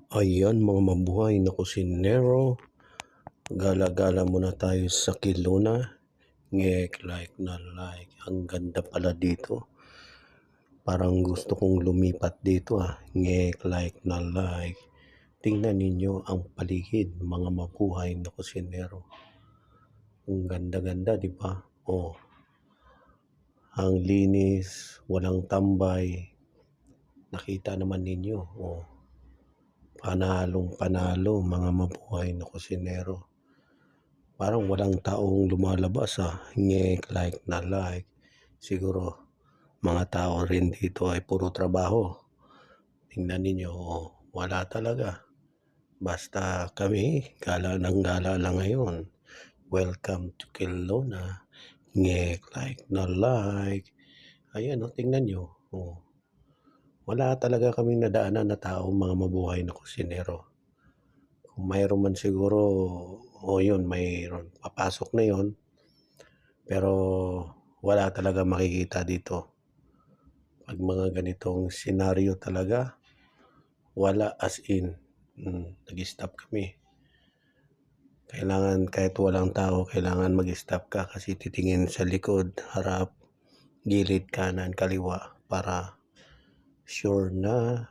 Ayan mga mabuhay na kusinero, gala-gala muna tayo sa Kiluna. Ngek, like na like. Ang ganda pala dito. Parang gusto kong lumipat dito ah. Ngek, like na like. Tingnan ninyo ang paligid mga mabuhay na kusinero. Ang ganda-ganda, di ba? Oh, ang linis, walang tambay. Nakita naman ninyo. Oh, panalong panalo mga mabuhay na kusinero. Parang walang taong lumalabas ngek, like na like. Siguro mga tao rin dito ay puro trabaho. Tingnan ninyo, wala talaga. Basta kami, gala ng gala lang ngayon. Welcome to Kelowna. Ngek, like na like. Ayan tingnan nyo. Wala talaga kaming nadaanan na tao mga mabuhay na kusinero. Kung mayroon man siguro, yun, mayroon. Papasok na yun. Pero wala talaga makikita dito. Pag mga ganitong senaryo talaga, wala as in. Nag-stop kami. Kailangan kahit walang tao, kailangan mag-stop ka kasi titingin sa likod, harap, gilid, kanan, kaliwa para sure na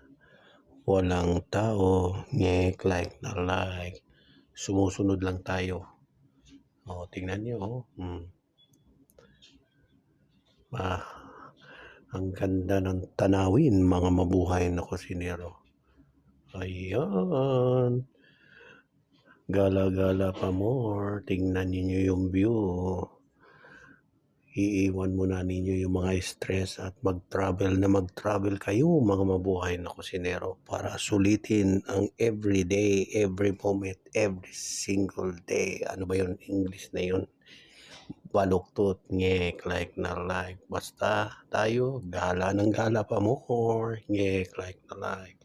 walang tao. Ngek, like na like. Sumusunod lang tayo. Tingnan nyo. Ang ganda ng tanawin mga mabuhay na kusinero. Ayan. Gala-gala pa more. Tingnan ninyo yung view. Iiwan muna ninyo yung mga stress at mag-travel kayo mga mabuhay na kusinero para sulitin ang everyday, every moment, every single day. Ano ba yun? English na yun. Baluktot, ngek, like na like. Basta tayo, gala ng gala pa more. Ngek, like na like.